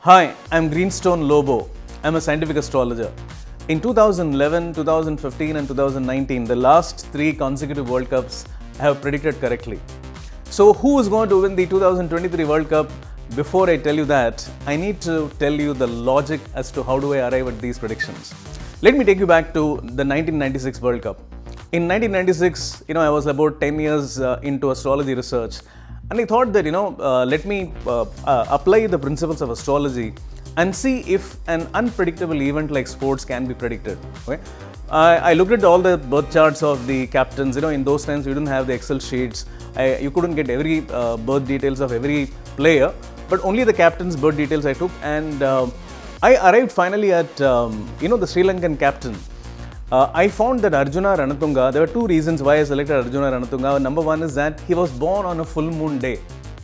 Hi, I'm Greenstone Lobo. I'm a scientific astrologer. In 2011, 2015 and 2019, the last three consecutive World Cups, I have predicted correctly. So who is going to win the 2023 World Cup? Before I tell you that, I need to tell you the logic as to how do I arrive at these predictions. Let me take you back to the 1996 World Cup. In 1996, I was about 10 years into astrology research. And I thought that, let me apply the principles of astrology and see if an unpredictable event like sports can be predicted. Okay? I looked at all the birth charts of the captains. In those times, we didn't have the Excel sheets. You couldn't get every birth details of every player, but only the captain's birth details I took. And I arrived finally at, the Sri Lankan captain. I found that Arjuna Ranatunga, there were two reasons why I selected Arjuna Ranatunga. Number one is that he was born on a full moon day.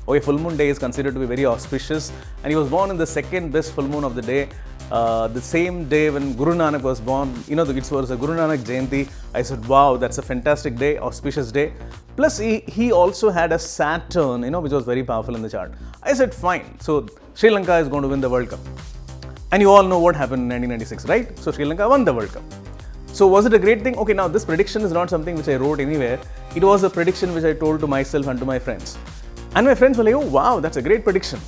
Okay, full moon day is considered to be very auspicious, and he was born in the second best full moon of the day. The same day when Guru Nanak was born, it was a Guru Nanak Jayanti. I said, wow, that's a fantastic day, auspicious day. Plus, he also had a Saturn, which was very powerful in the chart. I said, fine. So, Sri Lanka is going to win the World Cup. And you all know what happened in 1996, right? So, Sri Lanka won the World Cup. So was it a great thing? Okay, now this prediction is not something which I wrote anywhere. It was a prediction which I told to myself and to my friends. And my friends were like, oh wow, that's a great prediction.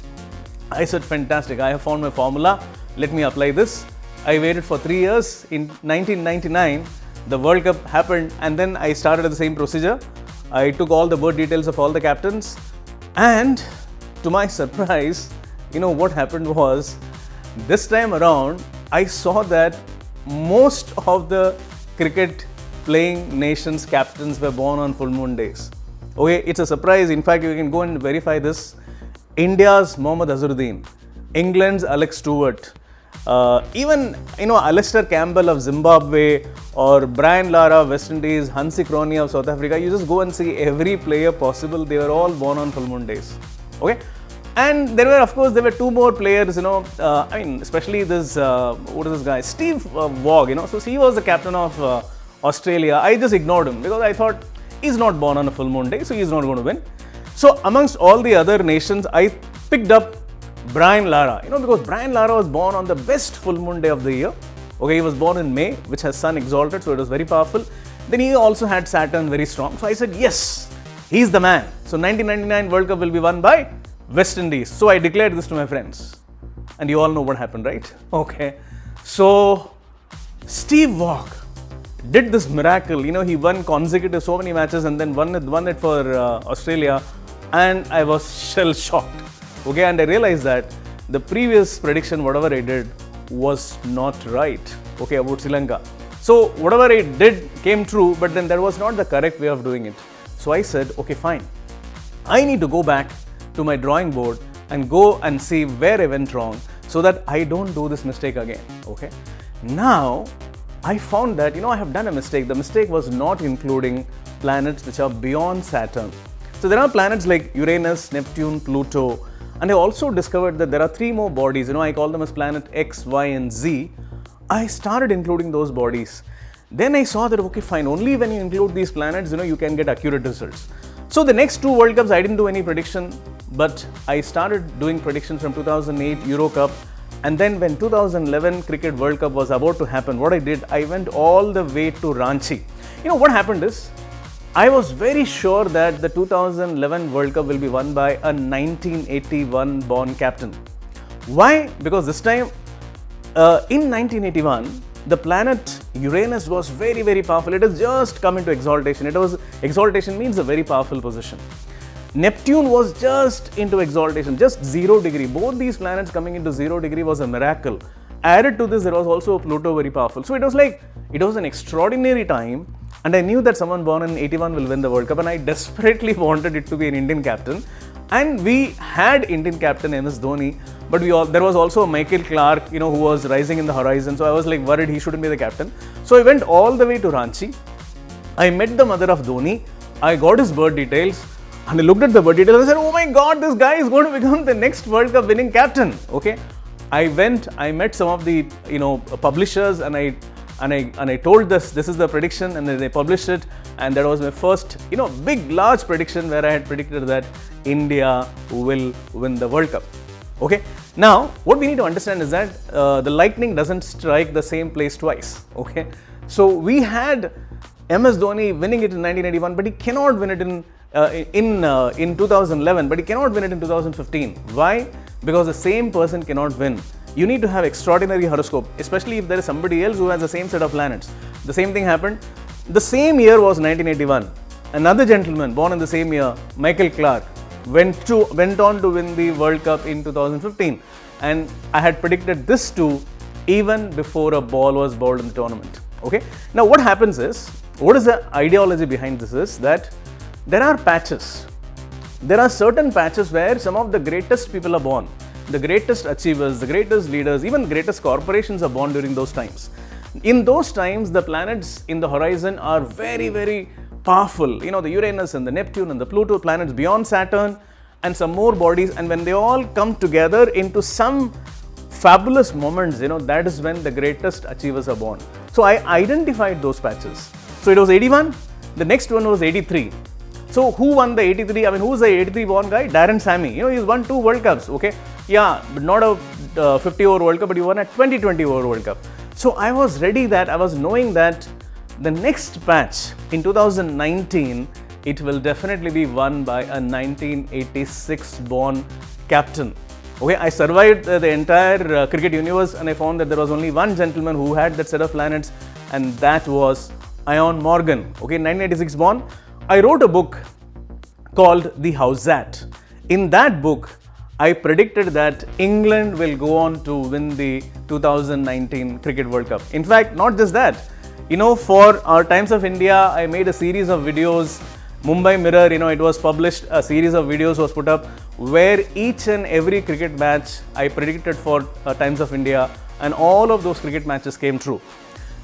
I said, fantastic, I have found my formula. Let me apply this. I waited for 3 years. In 1999, the World Cup happened, and then I started the same procedure. I took all the birth details of all the captains. And to my surprise, what happened was, this time around, I saw that most of the cricket playing nations' captains were born on full moon days. Okay, it's a surprise. In fact, you can go and verify this. India's Mohammad Azharuddin, England's Alex Stewart, even Alistair Campbell of Zimbabwe, or Brian Lara, West Indies, Hansi Cronje of South Africa. You just go and see every player possible. They were all born on full moon days. Okay. And there were two more players, especially this, what is this guy? Steve Waugh, so he was the captain of Australia. I just ignored him because I thought he's not born on a full moon day, so he's not going to win. So amongst all the other nations, I picked up Brian Lara, because Brian Lara was born on the best full moon day of the year. Okay, he was born in May, which has sun exalted, so it was very powerful. Then he also had Saturn very strong. So I said, yes, he's the man. So 1999 World Cup will be won by West Indies. So I declared this to my friends. And you all know what happened, right? Okay. So Steve Waugh did this miracle. He won consecutive so many matches and then won it for Australia. And I was shell-shocked. Okay. And I realized that the previous prediction, whatever I did, was not right. Okay, about Sri Lanka. So whatever I did came true, but then that was not the correct way of doing it. So I said, okay, fine. I need to go back to my drawing board and go and see where I went wrong so that I don't do this mistake again. Okay. Now, I found that, I have done a mistake. The mistake was not including planets which are beyond Saturn. So there are planets like Uranus, Neptune, Pluto, and I also discovered that there are 3 more bodies. I call them as planet X, Y, and Z. I started including those bodies. Then I saw that, okay, fine, only when you include these planets, you can get accurate results. So the next 2 World Cups, I didn't do any prediction, but I started doing predictions from 2008 Euro Cup. And then when 2011 Cricket World Cup was about to happen, what I did, I went all the way to Ranchi. What happened is, I was very sure that the 2011 World Cup will be won by a 1981 born captain. Why? Because this time, in 1981, the planet Uranus was very, very powerful. It has just come into exaltation. Exaltation means a very powerful position. Neptune was just into exaltation, just 0 degree. Both these planets coming into 0 degree was a miracle. Added to this, there was also Pluto very powerful. So it was an extraordinary time. And I knew that someone born in 81 will win the World Cup. And I desperately wanted it to be an Indian captain. And we had Indian captain MS Dhoni, but there was also Michael Clark, who was rising in the horizon. So I was worried he shouldn't be the captain. So I went all the way to Ranchi. I met the mother of Dhoni. I got his birth details, and I looked at the birth details and I said, oh my God, this guy is going to become the next World Cup winning captain. Okay. I met some of the, publishers, and I told this is the prediction, and then they published it, and that was my first, large prediction where I had predicted that India will win the World Cup. Okay. Now, what we need to understand is that the lightning doesn't strike the same place twice. Okay, so we had MS Dhoni winning it in 1981, but he cannot win it in 2011, but he cannot win it in 2015. Why? Because the same person cannot win. You need to have extraordinary horoscope, especially if there is somebody else who has the same set of planets. The same thing happened. The same year was 1981. Another gentleman born in the same year, Michael Clark, went on to win the World Cup in 2015. And I had predicted this too even before a ball was bowled in the tournament. Okay. Now what happens is, what is the ideology behind this is that there are patches. There are certain patches where some of the greatest people are born. The greatest achievers, the greatest leaders, even greatest corporations are born during those times. In those times, the planets in the horizon are very, very powerful. You know, the Uranus and the Neptune and the Pluto planets beyond Saturn and some more bodies. And when they all come together into some fabulous moments, you know, that is when the greatest achievers are born. So I identified those patches. So it was 81. The next one was 83. So who won the 83? I mean, who was the 83 born guy? Darren Sammy. You know, he's won 2 World Cups. Okay. Yeah, but not a 50 over World Cup, but he won a 2020 over World Cup. So I was ready that I was knowing that the next patch in 2019, it will definitely be won by a 1986 born captain. Okay, I survived the entire cricket universe and I found that there was only one gentleman who had that set of planets, and that was Ian Morgan. Okay, 1986 born. I wrote a book called The Howzat. In that book, I predicted that England will go on to win the 2019 Cricket World Cup. In fact, not just that. You know, for our Times of India, I made a series of videos. Mumbai Mirror, you know, it was published, a series of videos was put up where each and every cricket match I predicted for Times of India, and all of those cricket matches came true.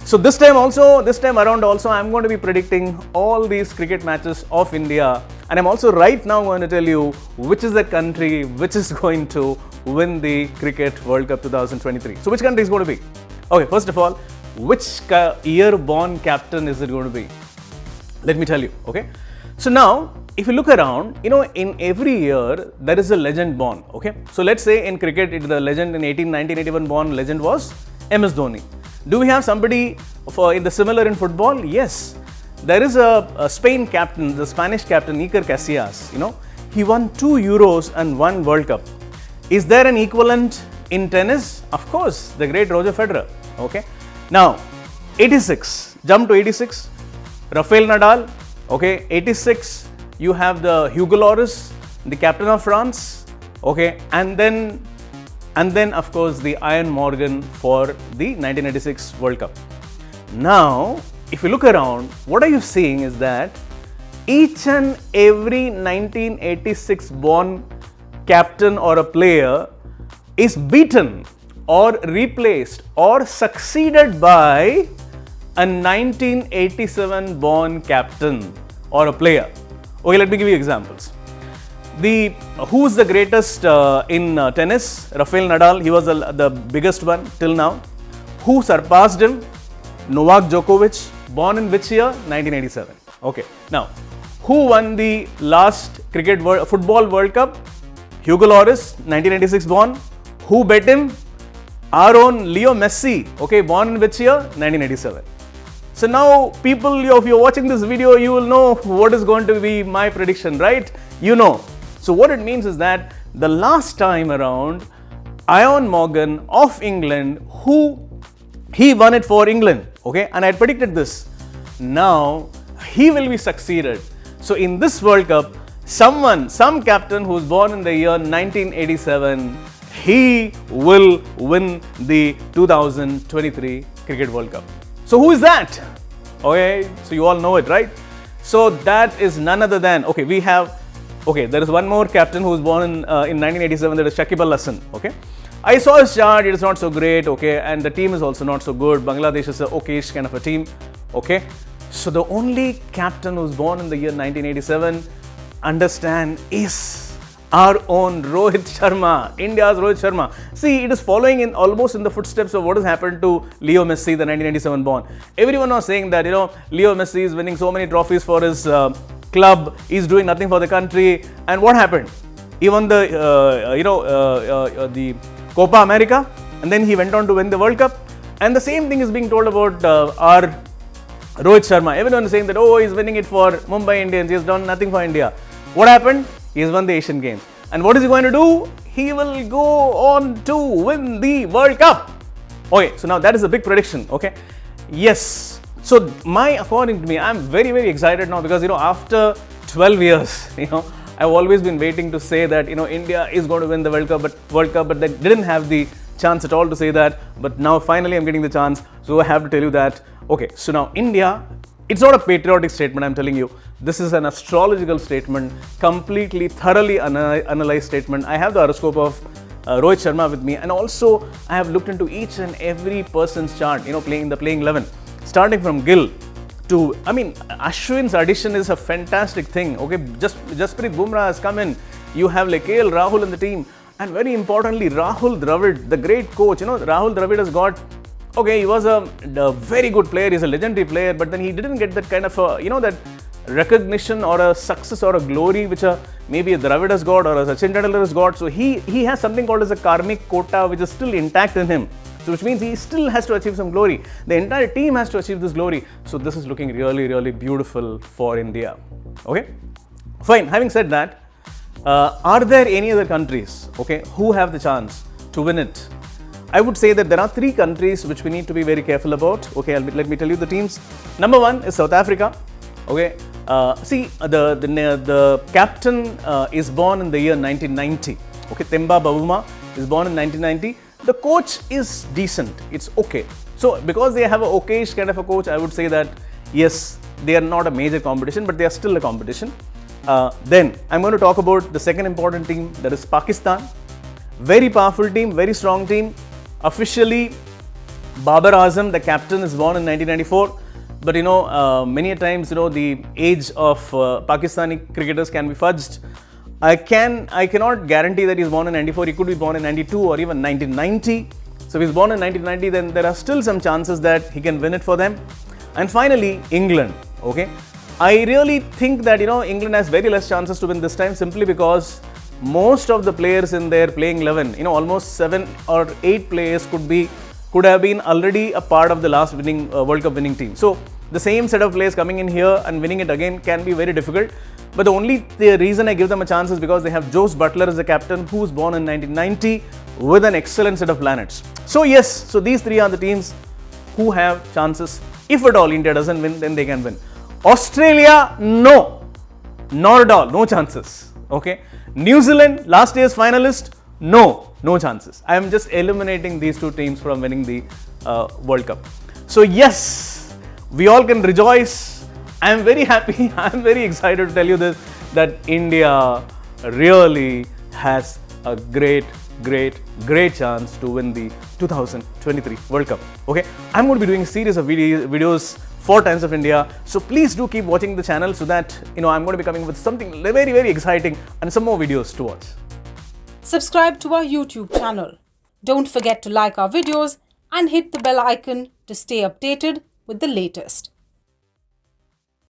So this time around also, I'm going to be predicting all these cricket matches of India, and I'm also right now going to tell you which is the country which is going to win the Cricket World Cup 2023. So which country is going to be? Okay, first of all, which year-born captain is it going to be? Let me tell you, okay? So now, if you look around, you know, in every year, there is a legend born, okay? So let's say in cricket, the legend in 1981 born legend was MS Dhoni. Do we have somebody in the similar in football? Yes. There is a Spain captain, the Spanish captain, Iker Casillas, you know, he won 2 Euros and 1 World Cup. Is there an equivalent in tennis? Of course, the great Roger Federer, okay? Now, 86, jump to 86, Rafael Nadal, okay, 86, you have the Hugo Lloris, the captain of France, okay, and then of course the Ian Morgan for the 1986 World Cup. Now, if you look around, what are you seeing is that each and every 1986 born captain or a player is beaten or replaced or succeeded by a 1987 born captain or a player. Okay, let me give you examples. Who's the greatest in tennis? Rafael Nadal, he was the biggest one till now. Who surpassed him? Novak Djokovic, born in which year? 1987. Okay, now, who won the last football World Cup? Hugo Lloris, 1986 born. Who bet him? Our own Leo Messi, okay, born in which year? 1987. So now, people, if you're watching this video, you will know what is going to be my prediction, right? You know. So what it means is that the last time around, Ian Morgan of England, he won it for England, okay? And I had predicted this. Now, he will be succeeded. So in this World Cup, some captain who's born in the year 1987, he will win the 2023 Cricket World Cup. So who is that? Okay, so you all know it, right? So that is none other than, there is one more captain who was born in 1987, that is Shakib Al Hasan, okay? I saw his chart, it is not so great, okay, and the team is also not so good. Bangladesh is a okayish kind of a team, okay? So the only captain who was born in the year 1987, understand, is our own Rohit Sharma, India's Rohit Sharma. See, it is following in almost in the footsteps of what has happened to Leo Messi, the 1997 born. Everyone was saying that, you know, Leo Messi is winning so many trophies for his club, he's doing nothing for the country, and what happened? Even the Copa America, and then he went on to win the World Cup. And the same thing is being told about our Rohit Sharma. Everyone is saying that, oh, he's winning it for Mumbai Indians, he has done nothing for India. What happened? He has won the Asian Games. And what is he going to do? He will go on to win the World Cup. Okay, so now that is a big prediction, okay? Yes. So according to me, I'm very, very excited now because, after 12 years, I've always been waiting to say that, India is going to win the World Cup, but they didn't have the chance at all to say that. But now finally I'm getting the chance. So I have to tell you that, okay, so now India, it's not a patriotic statement, I'm telling you. This is an astrological statement, completely, thoroughly analyzed statement. I have the horoscope of Rohit Sharma with me, and also I have looked into each and every person's chart, playing the playing 11, starting from Gill to, Ashwin's addition is a fantastic thing. Okay, Jasprit Bumrah has come in. You have like KL Rahul in the team, and very importantly, Rahul Dravid, the great coach. Rahul Dravid has got. Okay, he was a very good player. He's a legendary player, but then he didn't get that kind of that recognition or a success or a glory which maybe a Dravid has got or a Sachin Tendulkar has got. So he has something called as a karmic quota which is still intact in him. So which means he still has to achieve some glory. The entire team has to achieve this glory. So this is looking really, really beautiful for India. Okay, fine. Having said that, are there any other countries, okay, who have the chance to win it? I would say that there are 3 countries which we need to be very careful about. Okay, let me tell you the teams. Number 1 is South Africa. Okay, see, the captain is born in the year 1990. Okay, Themba Bavuma is born in 1990. The coach is decent. It's okay. So because they have a okayish kind of a coach, I would say that yes, they are not a major competition, but they are still a competition. Then I'm going to talk about the second important team, that is Pakistan. Very powerful team, very strong team. Officially, Babar Azam, the captain, is born in 1994. But many a times, the age of Pakistani cricketers can be fudged. I cannot guarantee that he's born in 94. He could be born in 92 or even 1990. So if he's born in 1990, then there are still some chances that he can win it for them. And finally, England. Okay, I really think that England has very less chances to win this time, simply because most of the players in their playing 11, almost 7 or 8 players could have been already a part of the last winning World Cup winning team. So the same set of players coming in here and winning it again can be very difficult. But the reason I give them a chance is because they have Jose Butler as the captain, who's born in 1990 with an excellent set of planets. So yes, so these 3 are the teams who have chances. If at all India doesn't win, then they can win. Australia, no, not at all, no chances. Okay, New Zealand, last year's finalist, no chances. I am just eliminating these 2 teams from winning the World Cup. So yes, we all can rejoice. I am very happy. I am very excited to tell you this, that India really has a great chance to win the 2023 World Cup. Okay, I'm going to be doing a series of videos 4 times of India. So please do keep watching the channel so that I'm going to be coming with something very exciting and some more videos to watch. Subscribe to our YouTube channel. Don't forget to like our videos and hit the bell icon to stay updated with the latest.